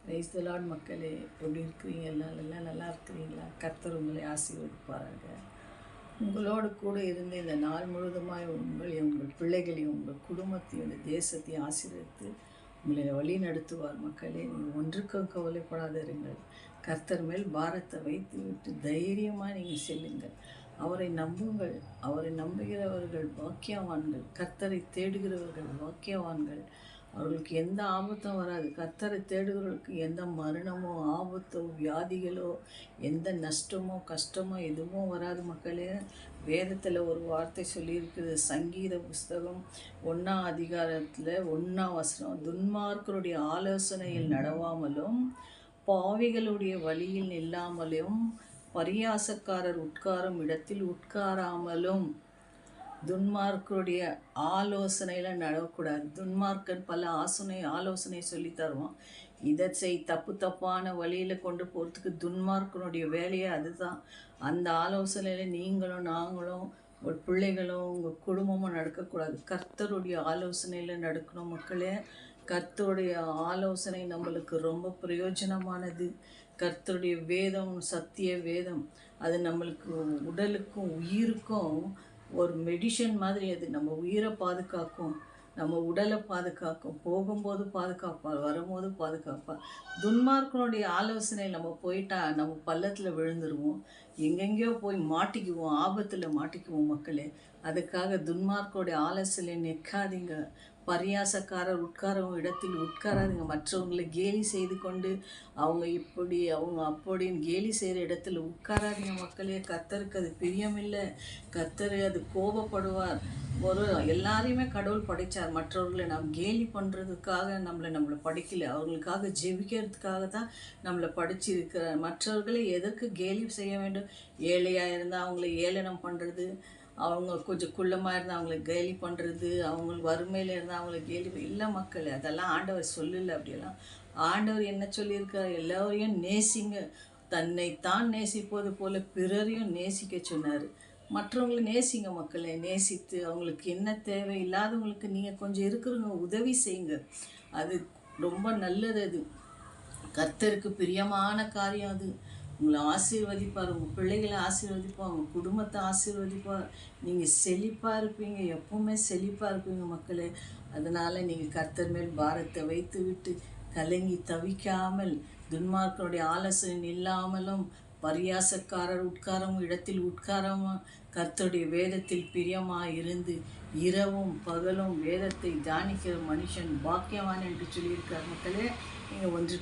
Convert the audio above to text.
Praise the Lord மக்களே, எப்படி இருக்கிறீங்க? எல்லாம் நல்லா இருக்கிறீங்களா? கர்த்தர் உங்களை ஆசீர்வதிப்பாராங்க. உங்களோடு கூட இருந்து இந்த நாள் முழுவதுமாய் உங்கள் பிள்ளைகளையும் உங்கள் குடும்பத்தையும் இந்த தேசத்தையும் ஆசீர்வதித்து உங்களை வழி நடத்துவார். மக்களே, நீங்கள் ஒன்றுக்கும் கவலைப்படாதிருங்கள். கர்த்தர் மேல் பாரத்தை வைத்து விட்டு தைரியமாக நீங்கள் செல்லுங்கள். அவரை நம்புங்கள். அவரை நம்புகிறவர்கள் பாக்கியவான்கள். கர்த்தரை தேடுகிறவர்கள் பாக்கியவான்கள். அவர்களுக்கு எந்த ஆபத்தும் வராது. கர்த்தரை தேடுகிறவர்களுக்கு எந்த மரணமோ ஆபத்தோ வியாதிகளோ எந்த நஷ்டமோ கஷ்டமோ எதுவும் வராது. மக்களே, வேதத்தில் ஒரு வார்த்தை சொல்லியிருக்குது. சங்கீத புஸ்தகம் 1ஆம் அதிகாரத்தில் 1ஆம் வசனம், துன்மார்க்கருடைய ஆலோசனையில் நடவாமலும் பாவிகளுடைய வழியில் நில்லாமலும் பரியாசக்காரர் உட்காரும் இடத்தில் உட்காராமலும். துன்மார்க்கருடைய ஆலோசனையில் நடக்கக்கூடாது. துன்மார்க்கன் பல ஆலோசனை சொல்லி தருவான். இதை செய், தப்பான வழியில் கொண்டு போகிறதுக்கு துன்மார்க்கனுடைய வேலையே அதுதான். அந்த ஆலோசனையில் நீங்களும் நாங்களும் உங்கள் பிள்ளைகளும் உங்கள் குடும்பமும் நடக்கக்கூடாது. கர்த்தருடைய ஆலோசனையில் நடக்கணும். மக்களே, கர்த்தருடைய ஆலோசனை நம்மளுக்கு ரொம்ப பிரயோஜனமானது. கர்த்தருடைய வேதம் சத்திய வேதம். அது நம்மளுக்கு உடலுக்கும் உயிருக்கும் ஒரு மெடிஷன் மாதிரி. அது நம்ம உயிரை பாதுகாக்கும், நம்ம உடலை பாதுகாக்கும். போகும்போது பாதுகாப்பார், வரும்போது பாதுகாப்பார். துன்மார்க்கனுடைய ஆலோசனை நம்ம போயிட்டா நம்ம பள்ளத்தில் விழுந்துருவோம், எங்கெங்கேயோ போய் மாட்டிக்குவோம், ஆபத்தில் மாட்டிக்குவோம். மக்களே, அதுக்காக துன்மார்க்கனுடைய ஆலோசனை நிற்காதீங்க. பரியாசக்காரர் உட்காரும் இடத்தில் உட்காராதுங்க. மற்றவங்களை கேலி செய்து கொண்டு அவங்க இப்படி அவங்க அப்படின்னு கேலி செய்கிற இடத்துல உட்காராதீங்க. மக்களே, கர்த்தருக்கு அது பிரியமில்லை. கர்த்தர் அது கோபப்படுவார். எல்லாரையுமே கடவுள் படைத்தார். மற்றவர்களை நாம் கேலி பண்ணுறதுக்காக நம்மளை படைக்கல, அவங்களுக்காக ஜெபிக்கிறதுக்காக தான் நம்மளை படிச்சிருக்கிறார். மற்றவர்களை எதற்கு கேலி செய்ய வேண்டும்? ஏழையாக இருந்தால் அவங்கள ஏளனம் பண்ணுறது, அவங்க கொஞ்சம் குள்ளமாக இருந்தால் அவங்கள கேலி பண்ணுறது, அவங்க வறுமையில் இருந்தால் அவங்கள கேலி இல்லை. மக்கள், அதெல்லாம் ஆண்டவர் சொல்லலை. அப்படியெல்லாம் ஆண்டவர் என்ன சொல்லியிருக்கார்? எல்லோரையும் நேசிங்க. தன்னைத்தான் நேசிப்பது போல பிறரையும் நேசிக்க சொன்னார். மற்றவங்களை நேசிங்க. மக்களை நேசித்து அவங்களுக்கு என்ன தேவை இல்லாதவங்களுக்கு நீங்கள் கொஞ்சம் இருக்கிறவங்க உதவி செய்யுங்க. அது ரொம்ப நல்லது. அது கர்த்தருக்கு பிரியமான காரியம். அது உங்களை ஆசீர்வதிப்பார், உங்கள் பிள்ளைகளை ஆசீர்வதிப்பார், உங்கள் குடும்பத்தை ஆசீர்வதிப்பார். நீங்கள் செழிப்பாக இருப்பீங்க, எப்பவுமே செழிப்பாக இருப்பீங்க. மக்களே, அதனால் நீங்கள் கர்த்தர் மேல் பாரத்தை வைத்து விட்டு கலங்கி தவிக்காமல், துன்மார்க்கனுடைய ஆலோசனை இல்லாமலும் பரியாசக்காரர் உட்காரும் இடத்தில் உட்காராமல் கர்த்தருடைய வேதத்தில் பிரியமாக இருந்து இரவும் பகலும் வேதத்தை தியானிக்கிற மனுஷன் பாக்கியவான் என்று சொல்லியிருக்கார். மக்களே, நீங்கள் ஒன்று